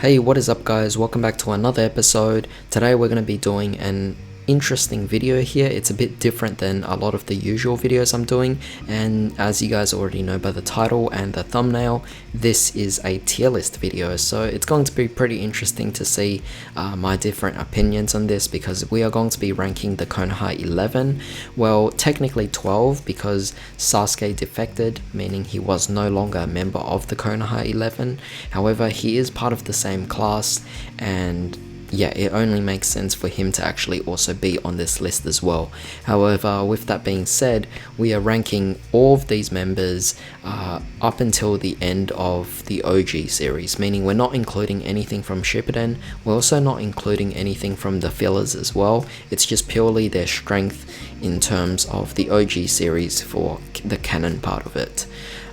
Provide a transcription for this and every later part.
Hey, what is up guys? Welcome back to another episode. Today we're going to be doing an interesting video here. It's a bit different than a lot of the usual videos I'm doing, and as you guys already know by the title and the thumbnail, this is a tier list video, so it's going to be pretty interesting to see my different opinions on this, because we are going to be ranking the Konoha 11, well technically 12 because Sasuke defected, meaning he was no longer a member of the Konoha 11. However, he is part of the same class, and yeah, it only makes sense for him to actually also be on this list as well. However, with that being said, we are ranking all of these members up until the end of the OG series, meaning we're not including anything from Shippuden, we're also not including anything from the fillers as well. It's just purely their strength in terms of the OG series for the canon part of it.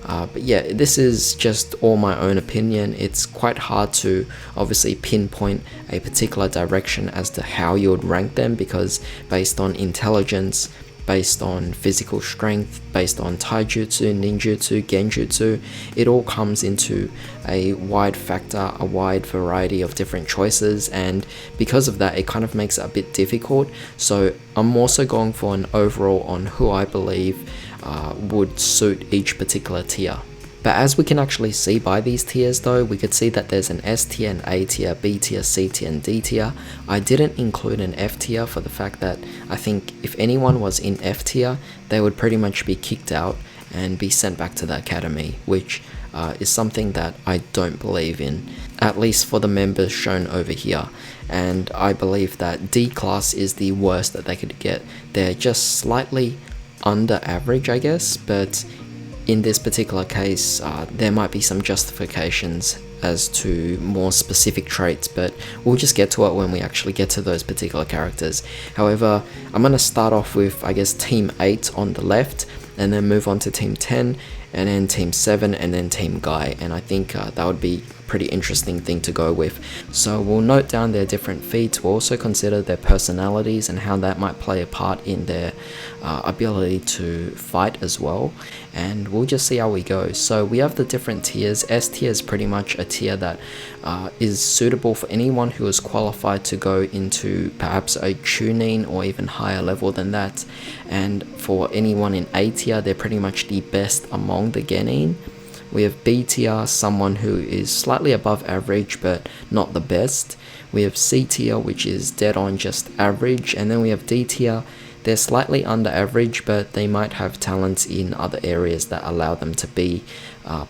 But yeah, this is just all my own opinion. It's quite hard to obviously pinpoint a particular direction as to how you would rank them, because based on intelligence, based on physical strength, based on taijutsu, ninjutsu, genjutsu, it all comes into a wide factor, a wide variety of different choices, and because of that it kind of makes it a bit difficult. So I'm also going for an overall on who I believe would suit each particular tier. But as we can actually see by these tiers though, we could see that there's an S tier, an A tier, B tier, C tier, and D tier. I didn't include an F tier for the fact that I think if anyone was in F tier, they would pretty much be kicked out and be sent back to the academy, which is something that I don't believe in, at least for the members shown over here. And I believe that D class is the worst that they could get. They're just slightly under average, I guess, but in this particular case there might be some justifications as to more specific traits, but we'll just get to it when we actually get to those particular characters. However, I'm going to start off with, I guess, Team 8 on the left, and then move on to Team 10, and then Team 7, and then Team Guy, and I think that would be a pretty interesting thing to go with. So we'll note down their different feats, we'll also consider their personalities and how that might play a part in their ability to fight as well, and we'll just see how we go. So we have the different tiers. S tier is pretty much a tier that is suitable for anyone who is qualified to go into perhaps a Chunin or even higher level than that, and for anyone in A tier, they're pretty much the best among the genin. We have B tier, someone who is slightly above average but not the best. We have C tier, which is dead on just average, and then we have D tier. They're slightly under average, but they might have talents in other areas that allow them to be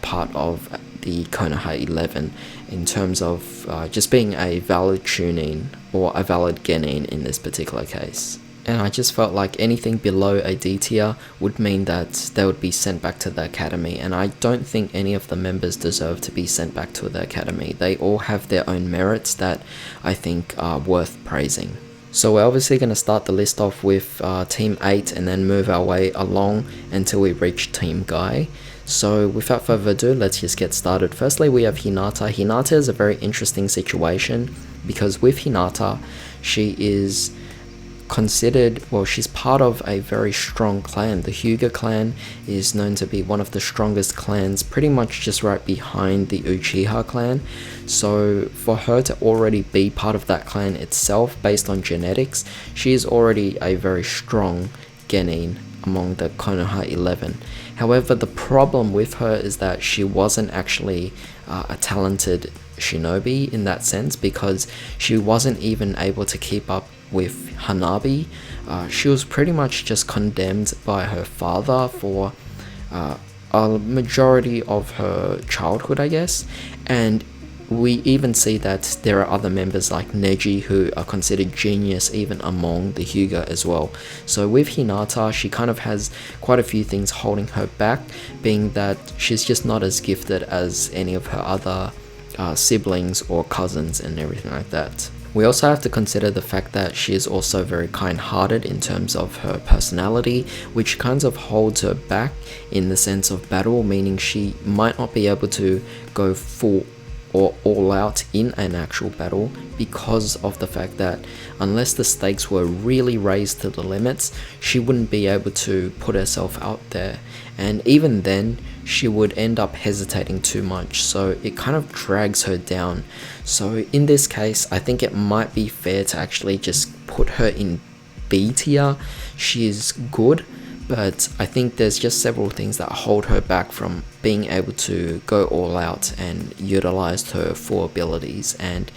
part of the Konoha 11 in terms of just being a valid Chunin or a valid genin in this particular case. And I just felt like anything below a D tier would mean that they would be sent back to the academy, and I don't think any of the members deserve to be sent back to the academy. They all have their own merits that I think are worth praising. So we're obviously going to start the list off with Team 8 and then move our way along until we reach Team Guy. So without further ado, let's just get started. Firstly, we have Hinata. Hinata is a very interesting situation because with Hinata, she is considered, well, she's part of a very strong clan. The Hyuga clan is known to be one of the strongest clans, pretty much just right behind the Uchiha clan. So for her to already be part of that clan itself, based on genetics, she is already a very strong genin among the Konoha 11. However, the problem with her is that she wasn't actually a talented shinobi in that sense, because she wasn't even able to keep up with Hanabi. She was pretty much just condemned by her father for a majority of her childhood, I guess, and we even see that there are other members like Neji who are considered genius even among the Hyuga as well. So with Hinata, she kind of has quite a few things holding her back, being that she's just not as gifted as any of her other siblings or cousins and everything like that. We also have to consider the fact that she is also very kind-hearted in terms of her personality, which kind of holds her back in the sense of battle, meaning she might not be able to go full all out in an actual battle because of the fact that unless the stakes were really raised to the limits, she wouldn't be able to put herself out there. And even then, she would end up hesitating too much, so it kind of drags her down. So in this case, I think it might be fair to actually just put her in B tier. She is good, but I think there's just several things that hold her back from being able to go all out and utilize her full abilities. And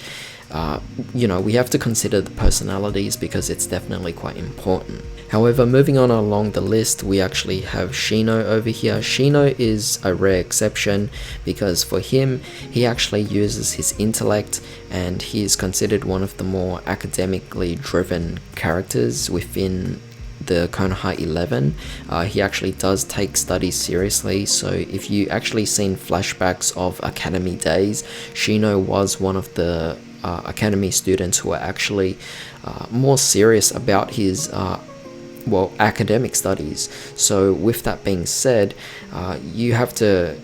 we have to consider the personalities because it's definitely quite important. However, moving on along the list, we actually have Shino over here. Shino is a rare exception because for him, he actually uses his intellect, and he is considered one of the more academically driven characters within the Konoha 11. He actually does take studies seriously, so if you actually seen flashbacks of academy days, Shino was one of the academy students who are actually more serious about his academic studies. So with that being said, you have to,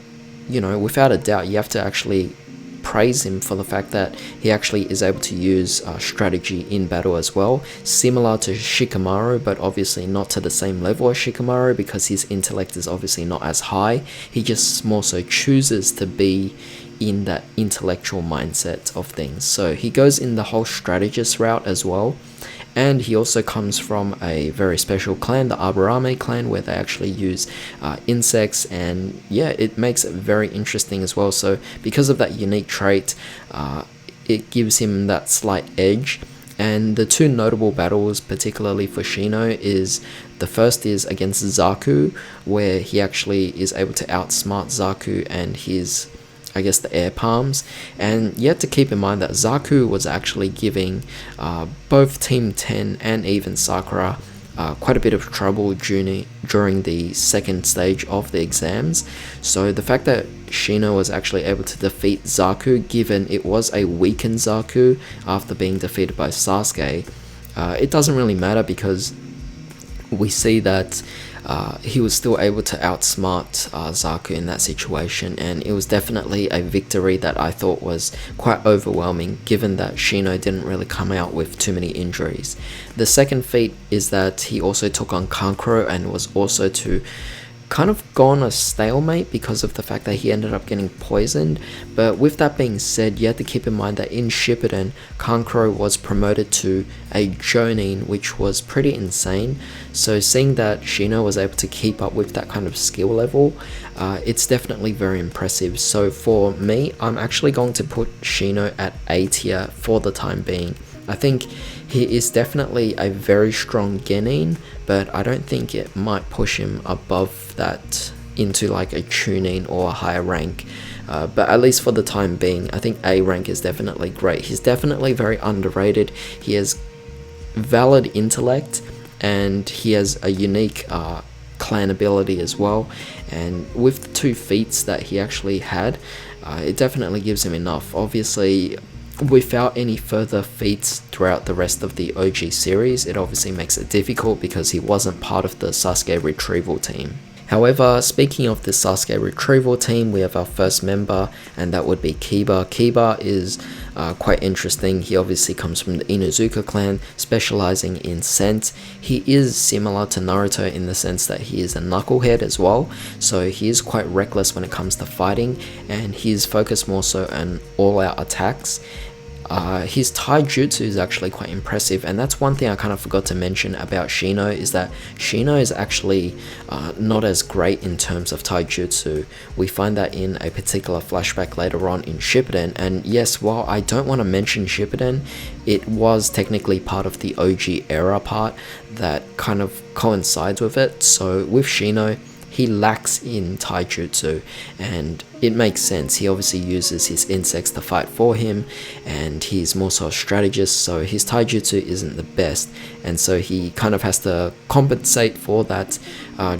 without a doubt, you have to actually praise him for the fact that he actually is able to use strategy in battle as well, similar to Shikamaru, but obviously not to the same level as Shikamaru because his intellect is obviously not as high. He just more so chooses to be in that intellectual mindset of things. So he goes in the whole strategist route as well. And he also comes from a very special clan, the Aburame clan, where they actually use insects, and yeah, it makes it very interesting as well. So because of that unique trait, it gives him that slight edge. And the two notable battles, particularly for Shino, is the first is against Zaku, where he actually is able to outsmart Zaku and his, the air palms. And you have to keep in mind that Zaku was actually giving both Team 10 and even Sakura quite a bit of trouble during the second stage of the exams. So the fact that Shino was actually able to defeat Zaku, given it was a weakened Zaku after being defeated by Sasuke, it doesn't really matter because we see that he was still able to outsmart Zaku in that situation, and it was definitely a victory that I thought was quite overwhelming given that Shino didn't really come out with too many injuries. The second feat is that he also took on Kankuro and was also to kind of go on a stalemate because of the fact that he ended up getting poisoned. But with that being said, you have to keep in mind that in Shippuden, Kankuro was promoted to a Jonin, which was pretty insane. So seeing that Shino was able to keep up with that kind of skill level, it's definitely very impressive. So for me, I'm actually going to put Shino at A tier for the time being. I think he is definitely a very strong genin, but I don't think it might push him above that into like a Chunin or a higher rank. But at least for the time being, I think A rank is definitely great. He's definitely very underrated. He has valid intellect, and he has a unique clan ability as well. And with the two feats that he actually had, it definitely gives him enough. Obviously, without any further feats throughout the rest of the OG series, it obviously makes it difficult because he wasn't part of the Sasuke retrieval team. However, speaking of the Sasuke retrieval team, we have our first member, and that would be Kiba. Kiba is quite interesting. He obviously comes from the Inuzuka clan, specializing in scent. He is similar to Naruto in the sense that he is a knucklehead as well, so he is quite reckless when it comes to fighting, and he is focused more so on all-out attacks. His taijutsu is actually quite impressive, and that's one thing I kind of forgot to mention about Shino, is that Shino is actually not as great in terms of taijutsu. We find that in a particular flashback later on in Shippuden, and yes, while I don't want to mention Shippuden, it was technically part of the OG era part that kind of coincides with it. So with Shino, he lacks in taijutsu, and it makes sense. He obviously uses his insects to fight for him, and he's more so a strategist, so his taijutsu isn't the best, and so he kind of has to compensate for that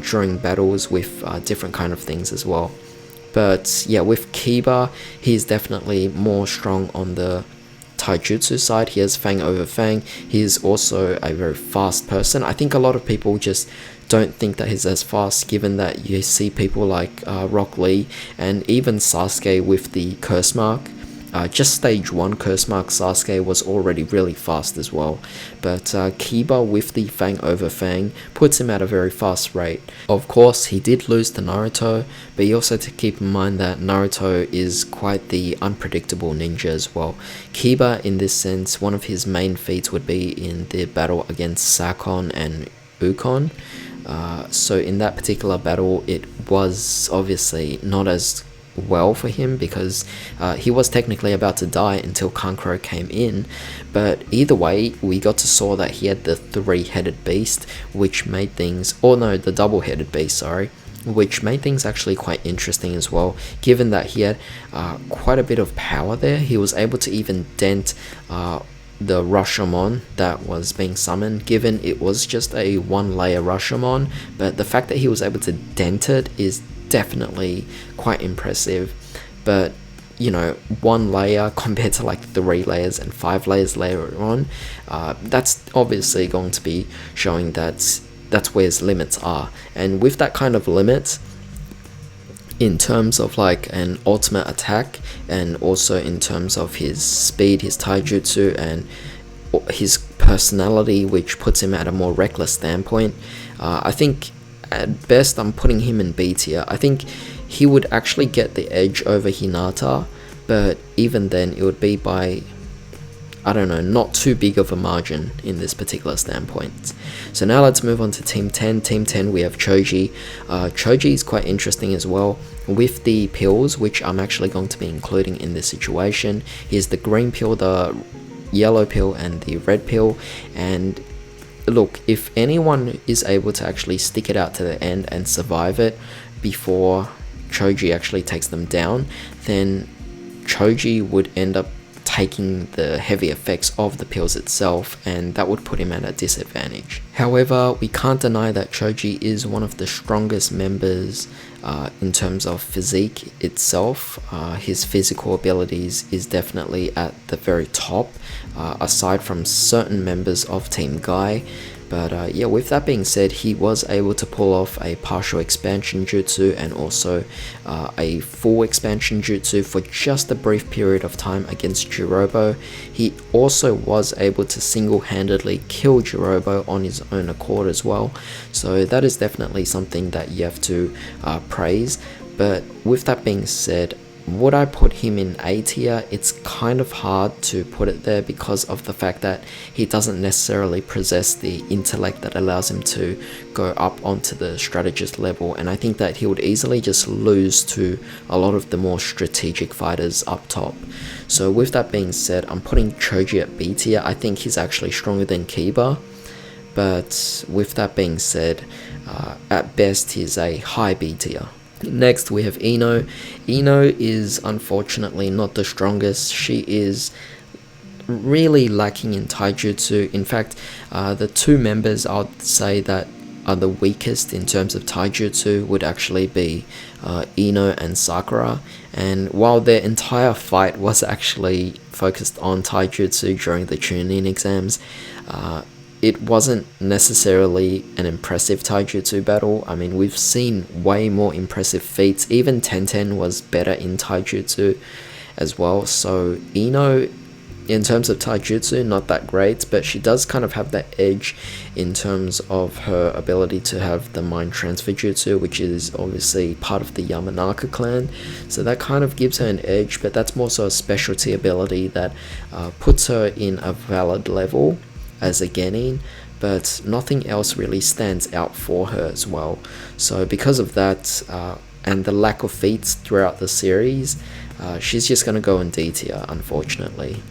during battles with different kind of things as well. But yeah, with Kiba, he's definitely more strong on the taijutsu side. He has Fang over Fang. He is also a very fast person. I think a lot of people just don't think that he's as fast, given that you see people like Rock Lee and even Sasuke with the curse mark. just stage 1 Curse Mark Sasuke was already really fast as well, but Kiba with the Fang over Fang puts him at a very fast rate. Of course, he did lose to Naruto, but you also have to keep in mind that Naruto is quite the unpredictable ninja as well. Kiba, in this sense, one of his main feats would be in the battle against Sakon and Ukon. So in that particular battle, it was obviously not as well for him because he was technically about to die until Kankuro came in, but either way we got to saw that he had the three-headed beast, which made things, or no, the double-headed beast, sorry, which made things actually quite interesting as well, given that he had quite a bit of power there. He was able to even dent the Rashomon that was being summoned, given it was just a one-layer Rashomon, but the fact that he was able to dent it is definitely quite impressive. But you know, one layer compared to like 3 layers and 5 layers later on, that's obviously going to be showing that that's where his limits are. And with that kind of limit in terms of like an ultimate attack, and also in terms of his speed, his taijutsu, and his personality, which puts him at a more reckless standpoint, I think at best I'm putting him in B tier. I think he would actually get the edge over Hinata, but even then it would be by, I don't know, not too big of a margin in this particular standpoint. So now let's move on to Team 10. Team 10, we have Choji. Choji is quite interesting as well with the pills, which I'm actually going to be including in this situation. Here's the green pill, the yellow pill, and the red pill. And look, if anyone is able to actually stick it out to the end and survive it before Choji actually takes them down, then Choji would end up taking the heavy effects of the pills itself, and that would put him at a disadvantage. However, we can't deny that Choji is one of the strongest members in terms of physique itself. His physical abilities is definitely at the very top, aside from certain members of Team Guy. But yeah, with that being said, he was able to pull off a partial expansion jutsu and also a full expansion jutsu for just a brief period of time against Jirobo. He also was able to single-handedly kill Jirobo on his own accord as well. So that is definitely something that you have to praise. But with that being said, would I put him in A tier? It's kind of hard to put it there because of the fact that he doesn't necessarily possess the intellect that allows him to go up onto the strategist level, and I think that he would easily just lose to a lot of the more strategic fighters up top. So with that being said, I'm putting Choji at B tier. I think he's actually stronger than Kiba, but with that being said, at best he's a high B tier. Next we have Ino. Ino is unfortunately not the strongest. She is really lacking in taijutsu. In fact, the two members I would say that are the weakest in terms of taijutsu would actually be Ino and Sakura. And while their entire fight was actually focused on taijutsu during the Chunin exams, it wasn't necessarily an impressive taijutsu battle. I mean, we've seen way more impressive feats. Even Tenten was better in taijutsu as well. So Ino, in terms of taijutsu, not that great, but she does kind of have that edge in terms of her ability to have the mind transfer jutsu, which is obviously part of the Yamanaka clan. So that kind of gives her an edge, but that's more so a specialty ability that puts her in a valid level as a genin, but nothing else really stands out for her as well. So because of that, and the lack of feats throughout the series, she's just going to go in D tier, unfortunately.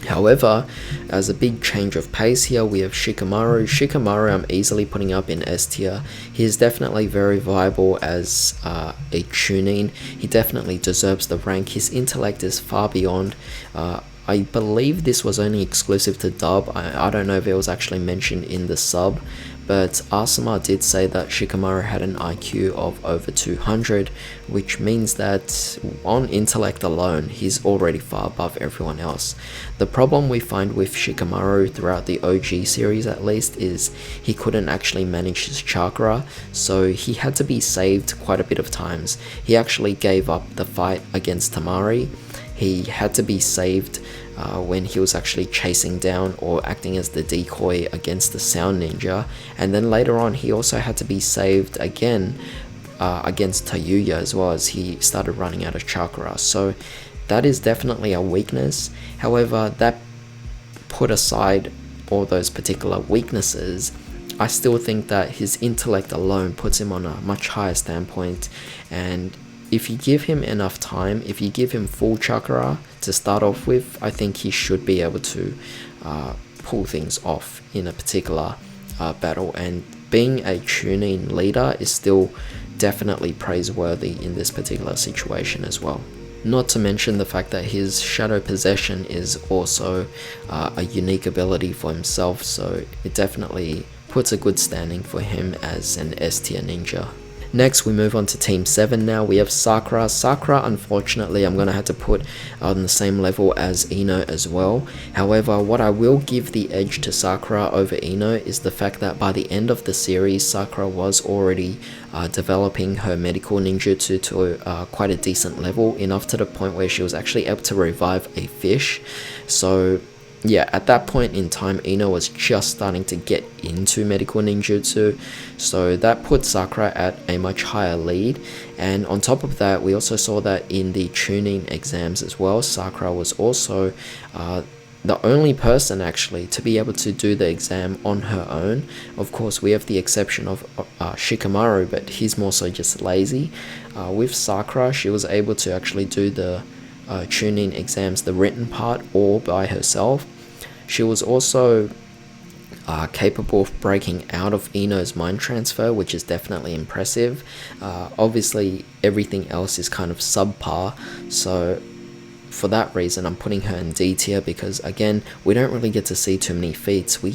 However, as a big change of pace here, we have Shikamaru. Shikamaru I'm easily putting up in S tier. He is definitely very viable as a Chunin. He definitely deserves the rank. His intellect is far beyond. I believe this was only exclusive to dub. I don't know if it was actually mentioned in the sub, but Asuma did say that Shikamaru had an IQ of over 200, which means that on intellect alone, he's already far above everyone else. The problem we find with Shikamaru throughout the OG series at least is he couldn't actually manage his chakra, so he had to be saved quite a bit of times. He actually gave up the fight against Tamari. he had to be saved when he was actually chasing down or acting as the decoy against the sound ninja, and then later on he also had to be saved again against Tayuya as well, as he started running out of chakra. So that is definitely a weakness. However, that put aside all those particular weaknesses, I still think that his intellect alone puts him on a much higher standpoint, and if you give him enough time, if you give him full chakra to start off with, I think he should be able to pull things off in a particular battle. And being a Chunin leader is still definitely praiseworthy in this particular situation as well. Not to mention the fact that his shadow possession is also a unique ability for himself, so it definitely puts a good standing for him as an S tier ninja. Next, we move on to Team 7 now. We have Sakura. Sakura, unfortunately, I'm going to have to put on the same level as Ino as well. However, what I will give the edge to Sakura over Ino is the fact that by the end of the series, Sakura was already developing her medical ninjutsu to quite a decent level, enough to the point where she was actually able to revive a fish. So yeah, at that point in time, Ino was just starting to get into medical ninjutsu, so that put Sakura at a much higher lead. And on top of that, we also saw that in the tuning exams as well, Sakura was also the only person actually to be able to do the exam on her own. Of course, we have the exception of Shikamaru, but he's more so just lazy. With Sakura, she was able to actually do the tuning exams, the written part, all by herself. She was also capable of breaking out of Ino's mind transfer, which is definitely impressive. Obviously, everything else is kind of subpar, so for that reason, I'm putting her in D tier, because again, we don't really get to see too many feats. We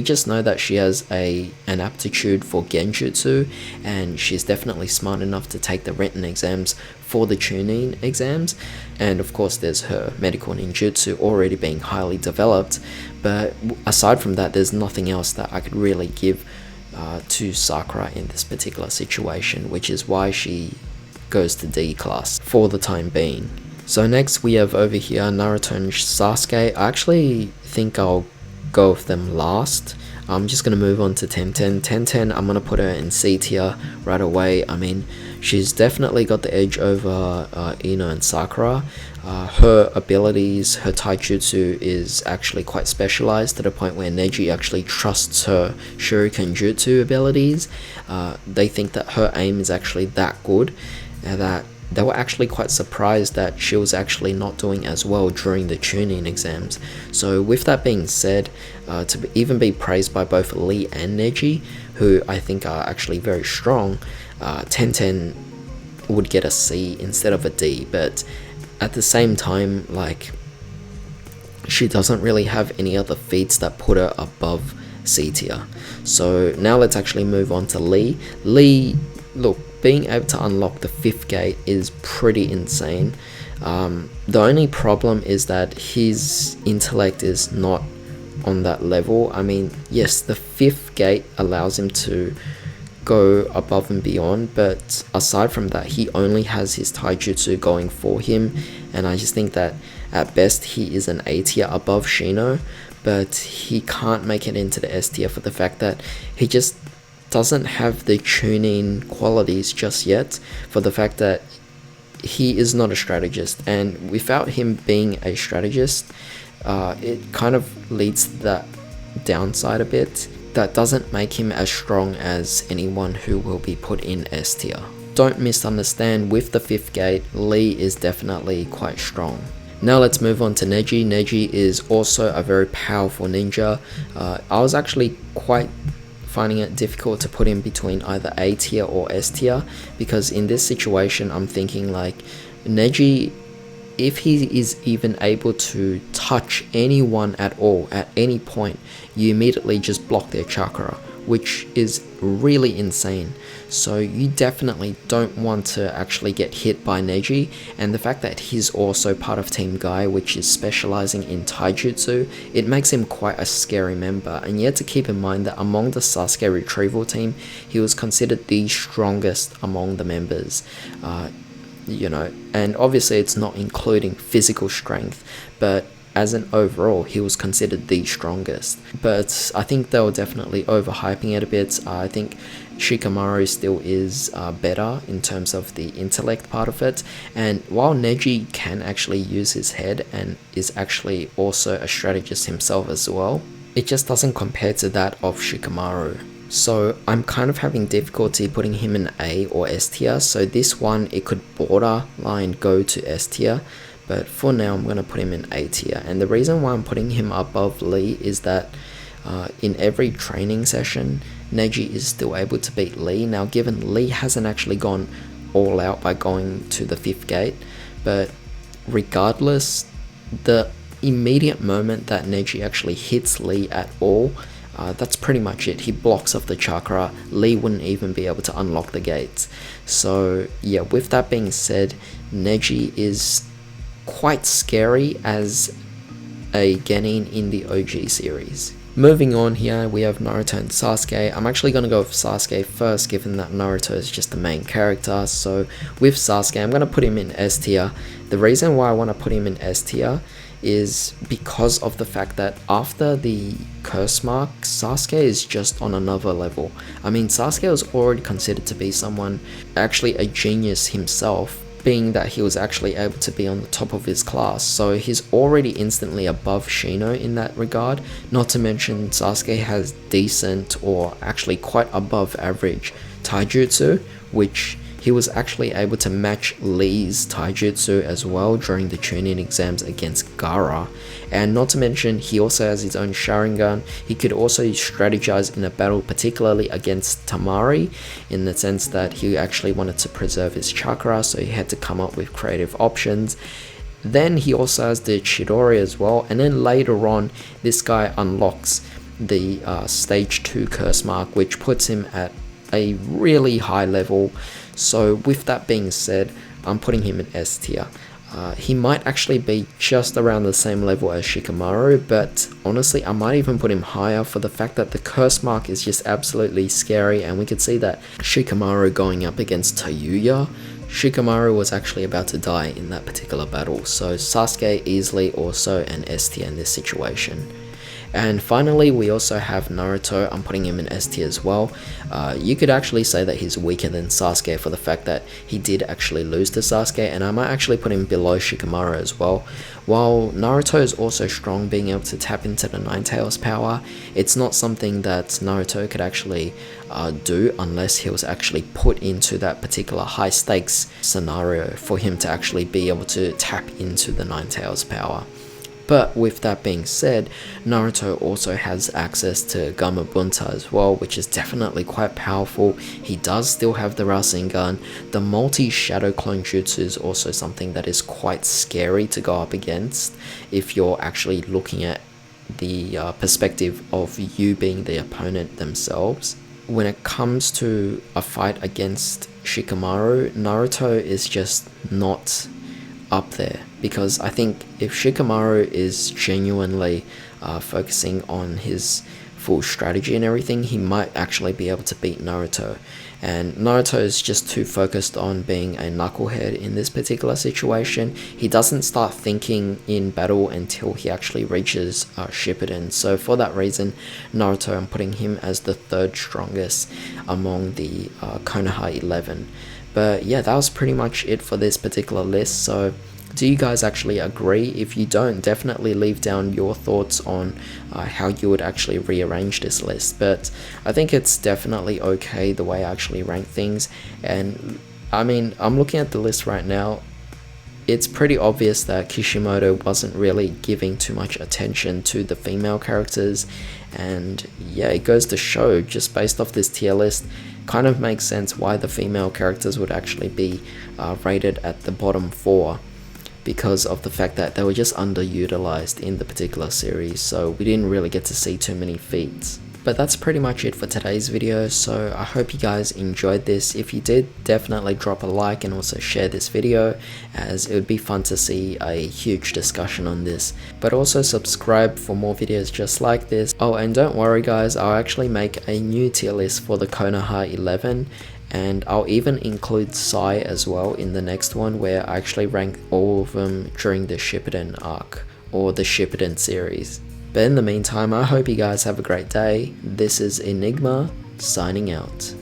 just know that she has an aptitude for genjutsu, and she's definitely smart enough to take the written exams for the tuning exams. And of course, there's her medical ninjutsu already being highly developed. But aside from that, there's nothing else that I could really give to Sakura in this particular situation, which is why she goes to D class for the time being. So next we have over here Naruto and Sasuke. I actually think I'll go with them last. I'm just going to move on to Tenten. Tenten, I'm going to put her in C tier right away. I mean, she's definitely got the edge over Ino and Sakura. Her abilities, her taijutsu is actually quite specialized, to the point where Neji actually trusts her shuriken jutsu abilities. They think that her aim is actually that good, and that they were actually quite surprised that she was actually not doing as well during the tuning exams. So with that being said, to even be praised by both Lee and Neji, who I think are actually very strong, Tenten would get a C instead of a D. But at the same time, like, she doesn't really have any other feats that put her above C tier. So now let's actually move on to Lee. Lee, look, being able to unlock the 5th gate is pretty insane. The only problem is that his intellect is not on that level. I mean, yes, the 5th gate allows him to go above and beyond, but aside from that, he only has his taijutsu going for him, and I just think that at best he is an A tier above Shino, but he can't make it into the S tier for the fact that he just doesn't have the tuning qualities just yet, for the fact that he is not a strategist, and without him being a strategist, it kind of leads to that downside a bit. That doesn't make him as strong as anyone who will be put in S tier. Don't misunderstand, with the 5th gate, Lee is definitely quite strong. Now let's move on to Neji. Neji is also a very powerful ninja. I was actually quite finding it difficult to put him between either A tier or S tier, because in this situation I'm thinking like, Neji, if he is even able to touch anyone at all at any point, you immediately just block their chakra, which is really insane. So you definitely don't want to actually get hit by Neji, and the fact that he's also part of Team Guy, which is specializing in taijutsu, it makes him quite a scary member. And you have to keep in mind that among the Sasuke retrieval team, he was considered the strongest among the members. you know, and obviously it's not including physical strength, but as an overall, he was considered the strongest. But I think they were definitely overhyping it a bit. I think Shikamaru still is better in terms of the intellect part of it. And while Neji can actually use his head and is actually also a strategist himself as well, it just doesn't compare to that of Shikamaru. So I'm kind of having difficulty putting him in A or S tier. So this one, it could borderline go to S tier. But for now, I'm going to put him in A tier. And the reason why I'm putting him above Lee is that in every training session, Neji is still able to beat Lee. Now, given Lee hasn't actually gone all out by going to the 5th gate, but regardless, the immediate moment that Neji actually hits Lee at all, that's pretty much it. He blocks off the chakra. Lee wouldn't even be able to unlock the gates. So yeah, with that being said, Neji is quite scary as a genin in the OG series. Moving on here, we have Naruto and Sasuke. I'm actually going to go with Sasuke first, given that Naruto is just the main character. So with Sasuke, I'm going to put him in S tier. The reason why I want to put him in S tier is because of the fact that after the curse mark, Sasuke is just on another level. I mean, Sasuke was already considered to be someone, actually a genius himself, being that he was actually able to be on the top of his class. So he's already instantly above Shino in that regard. Not to mention Sasuke has decent, or actually quite above average taijutsu, which he was actually able to match Lee's taijutsu as well during the Chunin exams against Gaara. And not to mention, he also has his own Sharingan. He could also strategize in a battle, particularly against Tamari, in the sense that he actually wanted to preserve his chakra, so he had to come up with creative options. Then he also has the Chidori as well, and then later on, this guy unlocks the stage 2 curse mark, which puts him at a really high level. So with that being said, I'm putting him in S tier. He might actually be just around the same level as Shikamaru, but honestly, I might even put him higher for the fact that the curse mark is just absolutely scary, and we could see that Shikamaru going up against Tayuya. Shikamaru was actually about to die in that particular battle, so Sasuke easily also an S tier in this situation. And finally, we also have Naruto. I'm putting him in S tier as well. You could actually say that he's weaker than Sasuke for the fact that he did actually lose to Sasuke, and I might actually put him below Shikamaru as well. While Naruto is also strong, being able to tap into the Nine Tails power, it's not something that Naruto could actually do unless he was actually put into that particular high stakes scenario for him to actually be able to tap into the Nine Tails power. But with that being said, Naruto also has access to Gamabunta as well, which is definitely quite powerful. He does still have the Rasengan. The multi-shadow clone jutsu is also something that is quite scary to go up against if you're actually looking at the perspective of you being the opponent themselves. When it comes to a fight against Shikamaru, Naruto is just not up there, because I think if Shikamaru is genuinely focusing on his full strategy and everything, he might actually be able to beat Naruto. And Naruto is just too focused on being a knucklehead in this particular situation. He doesn't start thinking in battle until he actually reaches Shippuden. So for that reason, Naruto, I'm putting him as the 3rd strongest among the Konoha 11. But yeah, that was pretty much it for this particular list. So do you guys actually agree? If you don't, definitely leave down your thoughts on how you would actually rearrange this list. But I think it's definitely okay the way I actually rank things. And I mean, I'm looking at the list right now. It's pretty obvious that Kishimoto wasn't really giving too much attention to the female characters. And yeah, it goes to show, just based off this tier list, kind of makes sense why the female characters would actually be rated at the bottom 4, because of the fact that they were just underutilized in the particular series, so we didn't really get to see too many feats. But that's pretty much it for today's video, so I hope you guys enjoyed this. If you did, definitely drop a like and also share this video, as it would be fun to see a huge discussion on this. But also subscribe for more videos just like this. Oh, and don't worry guys, I'll actually make a new tier list for the Konoha 11, And I'll even include Sai as well in the next one, where I actually rank all of them during the Shippuden arc, or the Shippuden series. But in the meantime, I hope you guys have a great day. This is Enigma, signing out.